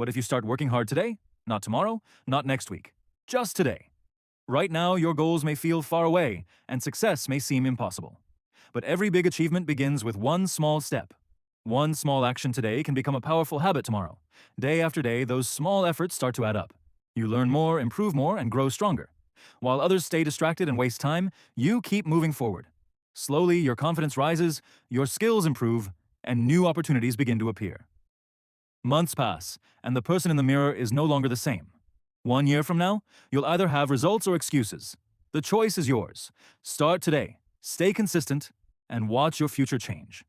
What if you start working hard today? Not tomorrow, not next week. Just today. Right now, your goals may feel far away, and success may seem impossible. But every big achievement begins with one small step. One small action today can become a powerful habit tomorrow. Day after day, those small efforts start to add up. You learn more, improve more, and grow stronger. While others stay distracted and waste time, you keep moving forward. Slowly, your confidence rises, your skills improve, and new opportunities begin to appear. Months pass, and the person in the mirror is no longer the same. 1 year from now, you'll either have results or excuses. The choice is yours. Start today, stay consistent, and watch your future change.